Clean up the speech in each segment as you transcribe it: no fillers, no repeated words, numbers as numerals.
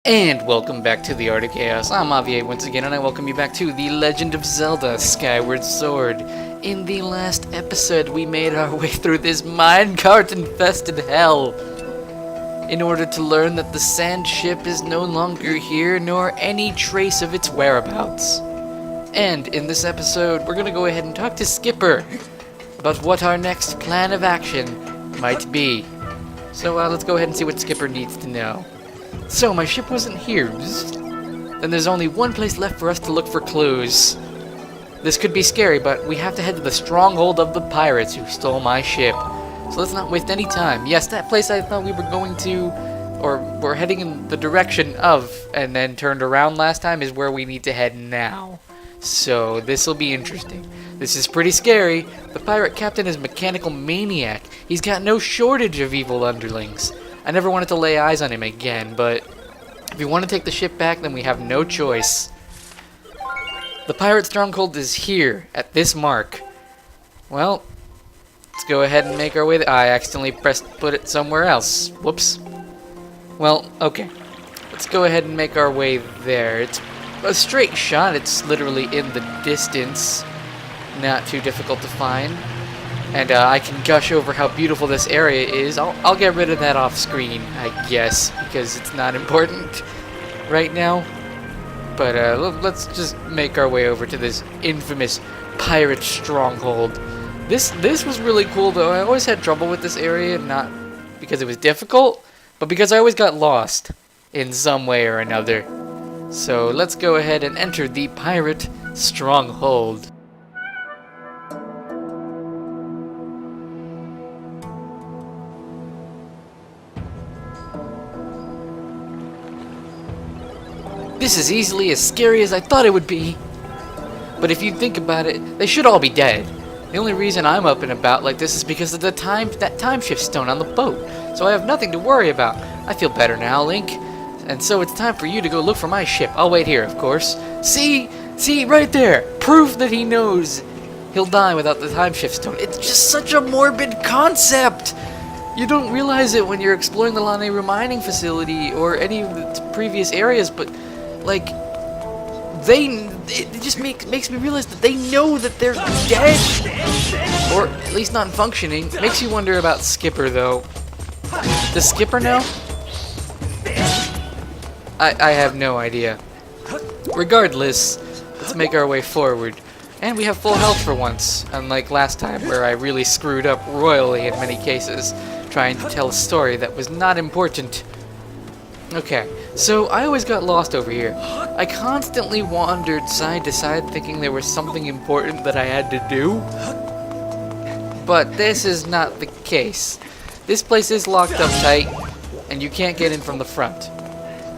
And welcome back to the Art of Chaos. I'm Avier once again, and I welcome you back to The Legend of Zelda Skyward Sword. In the last episode, we made our way through this minecart-infested hell in order to learn that the Sandship is no longer here, nor any trace of its whereabouts. And in this episode, we're going to go ahead and talk to Skipper about what our next plan of action might be. So let's go ahead and see what Skipper needs to know. So, my ship wasn't here. Then there's only one place left for us to look for clues. This could be scary, but we have to head to the stronghold of the pirates who stole my ship. So let's not waste any time. Yes, that place I thought we were going to, or we're heading in the direction of, and then turned around last time, is where we need to head now. So this will be interesting. This is pretty scary. The pirate captain is a mechanical maniac. He's got no shortage of evil underlings. I never wanted to lay eyes on him again, but if we want to take the ship back, then we have no choice. The pirate stronghold is here, at this mark. Well, let's go ahead and make our way there. I accidentally put it somewhere else. Whoops. Well, okay. Let's go ahead and make our way there. It's a straight shot. It's literally in the distance. Not too difficult to find. And I can gush over how beautiful this area is. I'll get rid of that off screen, I guess, because it's not important right now. But let's just make our way over to this infamous pirate stronghold. This was really cool, though. I always had trouble with this area, not because it was difficult, but because I always got lost in some way or another. So let's go ahead and enter the pirate stronghold. This is easily as scary as I thought it would be. But if you think about it, they should all be dead. The only reason I'm up and about like this is because of that time shift stone on the boat. So I have nothing to worry about. I feel better now, Link. And so it's time for you to go look for my ship. I'll wait here, of course. See, right there. Proof that he knows he'll die without the time shift stone. It's just such a morbid concept. You don't realize it when you're exploring the Lane Remining Facility or any of the previous areas, but like, it just makes me realize that they know that they're dead, or at least not functioning. Makes you wonder about Skipper, though. Does Skipper know? I have no idea. Regardless, let's make our way forward. And we have full health for once, unlike last time where I really screwed up royally in many cases, trying to tell a story that was not important. Okay, so I always got lost over here. I constantly wandered side to side thinking there was something important that I had to do. But this is not the case. This place is locked up tight, and you can't get in from the front.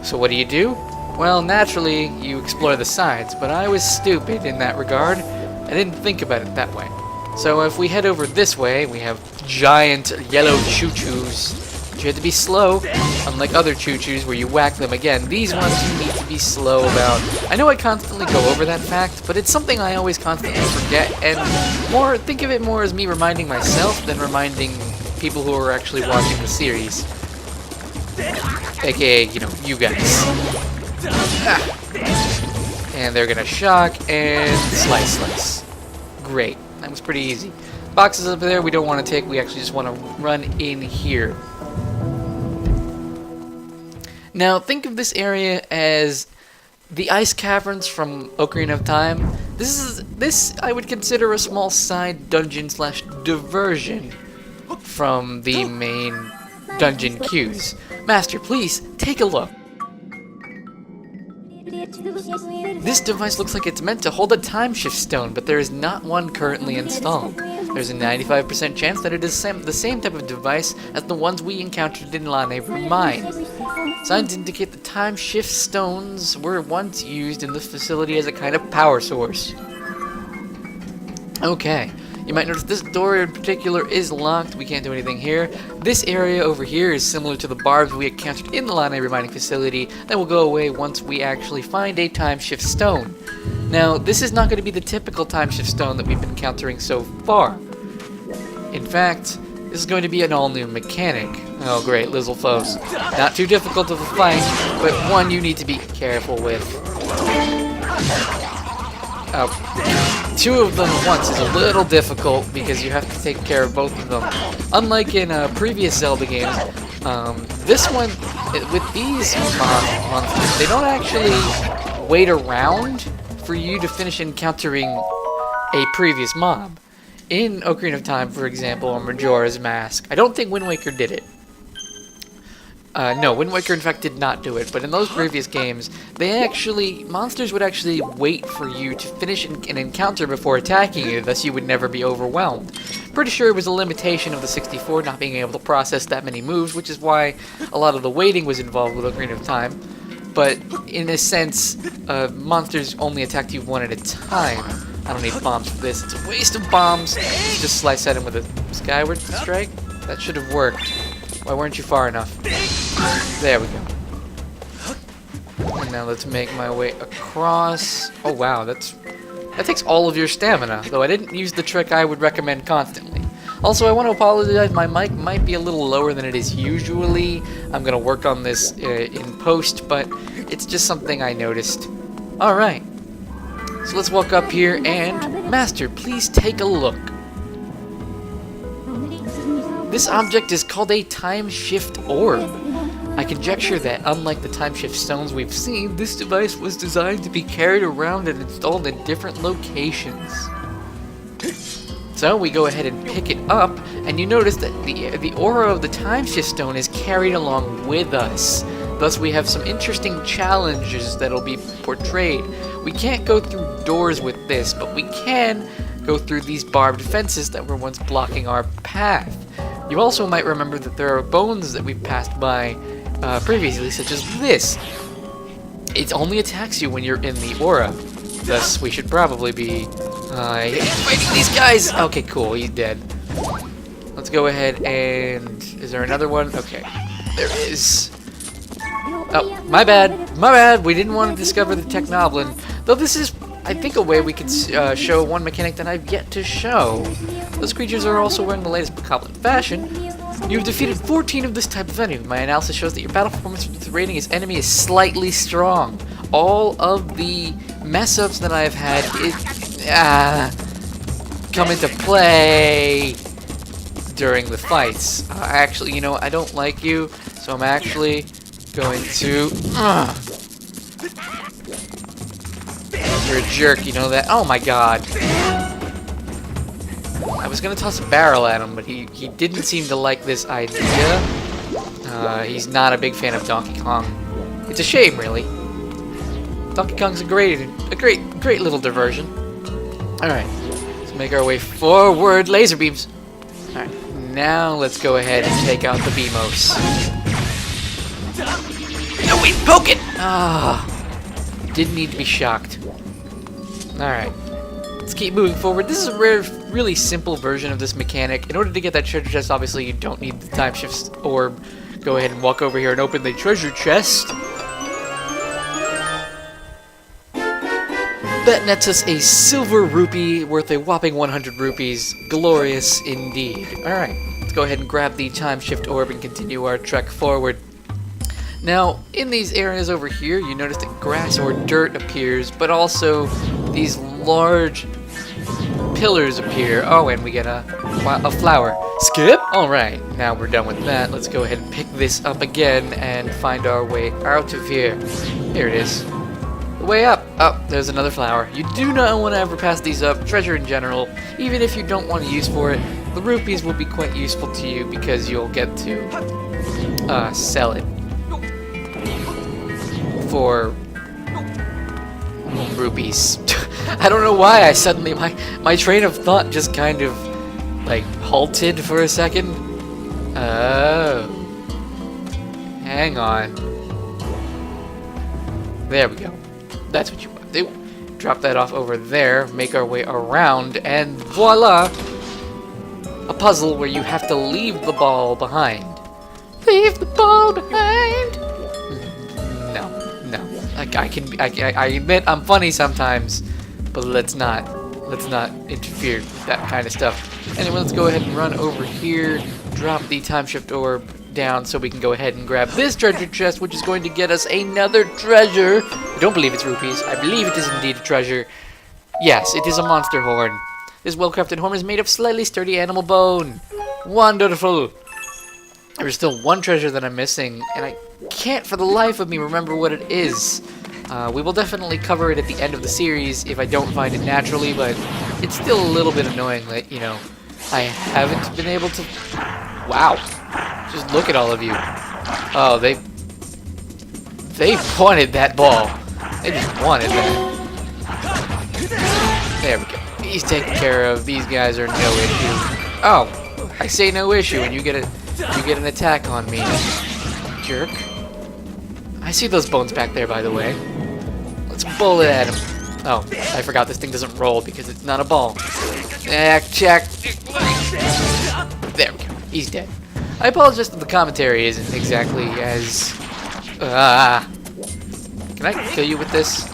So what do? Well, naturally, you explore the sides, but I was stupid in that regard. I didn't think about it that way. So if we head over this way, we have giant yellow choo-choos. You have to be slow, unlike other choo-choos where you whack them again. These ones you need to be slow about. I know I constantly go over that fact, but it's something I always constantly forget, and think of it more as me reminding myself than reminding people who are actually watching the series. AKA, you guys. And they're gonna shock and slice. Great. That was pretty easy. Boxes over there we don't want to take, we actually just want to run in here. Now, think of this area as the ice caverns from Ocarina of Time. This I would consider a small side dungeon / diversion from the main dungeon queues. Master, please, take a look. This device looks like it's meant to hold a time shift stone, but there is not one currently installed. There's a 95% chance that it is the same type of device as the ones we encountered in Lane Remind. Signs indicate the time shift stones were once used in the facility as a kind of power source. Okay, you might notice this door in particular is locked. We can't do anything here. This area over here is similar to the barbs we encountered in the Lane Remining Facility that will go away once we actually find a time shift stone. Now, this is not going to be the typical time shift stone that we've been encountering so far. In fact, this is going to be an all-new mechanic. Oh great, Lizzle foes. Not too difficult of a fight, but one you need to be careful with. Two of them at once is a little difficult because you have to take care of both of them. Unlike in previous Zelda games, this one, with these monsters, they don't actually wait around for you to finish encountering a previous mob. In Ocarina of Time, for example, or Majora's Mask, I don't think Wind Waker did it. No, Wind Waker in fact did not do it, but in those previous games, monsters would actually wait for you to finish an encounter before attacking you, thus you would never be overwhelmed. Pretty sure it was a limitation of the 64 not being able to process that many moves, which is why a lot of the waiting was involved with Ocarina of Time. But in a sense, monsters only attacked you one at a time. I don't need bombs for this. It's a waste of bombs. Just slice at him with a Skyward strike. That should have worked. Why weren't you far enough? There we go. And now let's make my way across. Oh wow, that takes all of your stamina, though I didn't use the trick I would recommend constantly. Also, I want to apologize, my mic might be a little lower than it is usually. I'm going to work on this in post, but it's just something I noticed. Alright, so let's walk up here and... Master, please take a look. This object is called a time shift orb. I conjecture that, unlike the time shift stones we've seen, this device was designed to be carried around and installed in different locations. So we go ahead and pick it up, and you notice that the aura of the time shift stone is carried along with us. Thus we have some interesting challenges that'll be portrayed. We can't go through doors with this, but we can go through these barbed fences that were once blocking our path. You also might remember that there are bones that we passed by previously, such as this. It only attacks you when you're in the aura. Thus, we should probably be fighting these guys! Okay, cool, he's dead. Let's go ahead and... Is there another one? Okay, there is. Oh, my bad, we didn't want to discover the Technoblin. Though this is, I think, a way we could show one mechanic that I've yet to show. Those creatures are also wearing the latest Bokoblin fashion. You've defeated 14 of this type of enemy. My analysis shows that your battle performance rating as enemy is slightly strong. All of the mess-ups that I've had come into play during the fights. Actually, you know, I don't like you, so I'm actually going to... You're a jerk, you know that? Oh my god. I was gonna toss a barrel at him, but he didn't seem to like this idea. He's not a big fan of Donkey Kong. It's a shame, really. Donkey Kong's a great little diversion. Alright, let's make our way forward. Laser beams. Alright, now let's go ahead and take out the Beamos. No, wait, poke it! Didn't need to be shocked. Alright, let's keep moving forward. This is a really simple version of this mechanic. In order to get that treasure chest, obviously you don't need the time shift orb. Go ahead and walk over here and open the treasure chest. That nets us a silver rupee worth a whopping 100 rupees. Glorious indeed. Alright, let's go ahead and grab the time shift orb and continue our trek forward. Now, in these areas over here, you notice that grass or dirt appears, but also these large pillars appear. Oh, and we get a flower. Skip! Alright, now we're done with that. Let's go ahead and pick this up again and find our way out of here. Here it is. The way up. Oh, there's another flower. You do not want to ever pass these up. Treasure in general, even if you don't want to use for it, the rupees will be quite useful to you because you'll get to sell it for rupees. I don't know why I suddenly, my train of thought just kind of, like, halted for a second. Oh. Hang on. There we go. That's what you want to do. Drop that off over there, make our way around, and voila! A puzzle where you have to leave the ball behind. Leave the ball behind! No. I admit I'm funny sometimes, but let's not interfere with that kind of stuff. Anyway, let's go ahead and run over here, drop the time shift orb, down so we can go ahead and grab this treasure chest, which is going to get us another treasure. I don't believe it's rupees. I believe it is indeed a treasure. Yes, it is a monster horn. This well-crafted horn is made of slightly sturdy animal bone. Wonderful. There's still one treasure that I'm missing, and I can't for the life of me remember what it is. We will definitely cover it at the end of the series if I don't find it naturally, but it's still a little bit annoying that, you know, I haven't been able to... Wow. Just look at all of you. Oh, they wanted that ball. They just wanted that. There we go. He's taken care of. These guys are no issue. Oh, I say no issue, and you get an attack on me, jerk. I see those bones back there, by the way. Let's bullet at him. Oh, I forgot this thing doesn't roll because it's not a ball. Check. There we go. He's dead. I apologize that the commentary isn't exactly as... Can I kill you with this?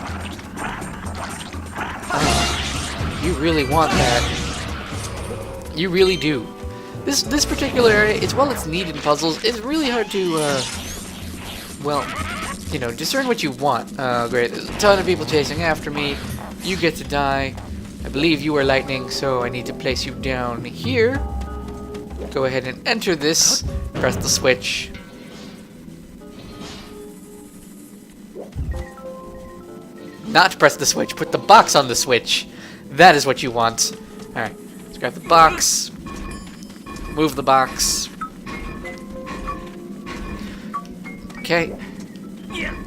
You really want that. You really do. This particular area, while it's neat in puzzles, it's really hard to, well, you know, discern what you want. Great, there's a ton of people chasing after me. You get to die. I believe you are lightning, so I need to place you down here. Go ahead and enter this. Press the switch. Not press the switch, put the box on the switch. That is what you want. Alright, let's grab the box. Move the box. Okay.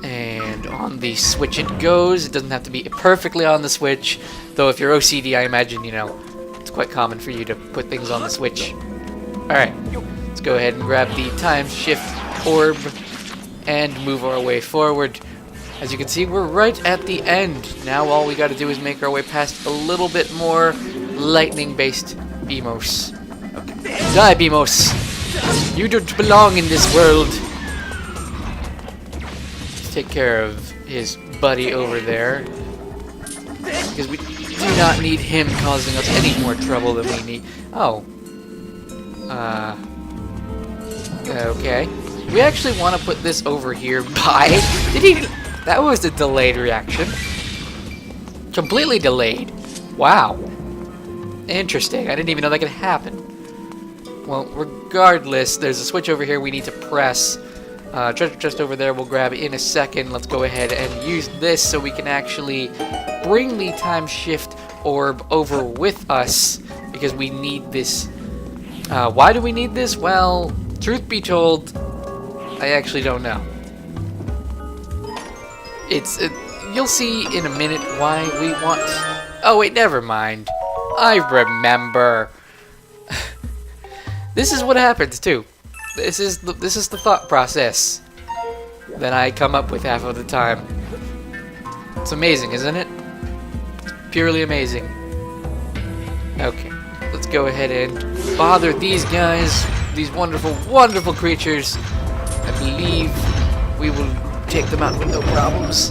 And on the switch it goes. It doesn't have to be perfectly on the switch. Though if you're OCD, I imagine, you know, it's quite common for you to put things on the switch. Alright, let's go ahead and grab the time shift orb and move our way forward. As you can see, we're right at the end. Now all we gotta do is make our way past a little bit more lightning-based Beamos. Okay. Die, Beamos! You don't belong in this world! Let's take care of his buddy over there. Because we do not need him causing us any more trouble than we need. Oh. Okay. We actually want to put this over here by... Did he... That was a delayed reaction. Completely delayed. Wow. Interesting. I didn't even know that could happen. Well, regardless, there's a switch over here we need to press. Treasure chest over there we'll grab in a second. Let's go ahead and use this so we can actually bring the time shift orb over with us, because we need this. Why do we need this? Well, truth be told, I actually don't know. You'll see in a minute why we want... Oh wait, never mind. I remember. This is what happens too. This is the thought process that I come up with half of the time. It's amazing, isn't it? It's purely amazing. Okay, let's go ahead and bother these guys, these wonderful, wonderful creatures. I believe we will take them out with no problems.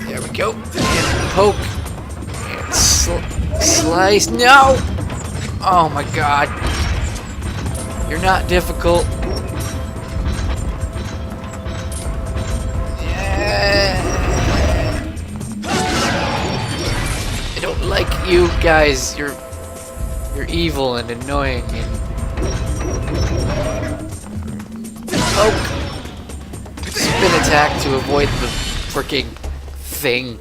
There we go. And poke. And slice. No! Oh my god. You're not difficult. Yeah. I don't like you guys. You're evil and annoying and... Poke. Spin attack to avoid the freaking thing.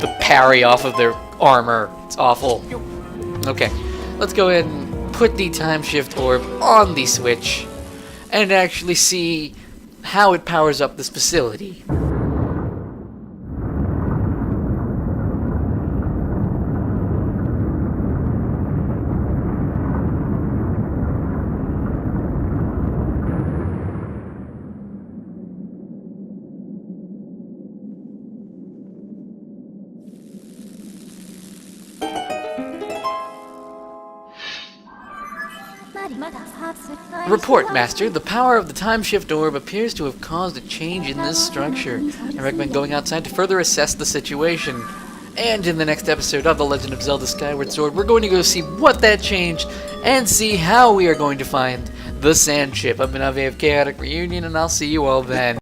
The parry off of their armor. It's awful. Okay, let's go ahead and put the time shift orb on the switch and actually see how it powers up this facility. Report, Master. The power of the time shift orb appears to have caused a change in this structure. I recommend going outside to further assess the situation. And in the next episode of The Legend of Zelda Skyward Sword, we're going to go see what that changed and see how we are going to find the Sandship. I've been Avi of Chaotic Reunion, and I'll see you all then.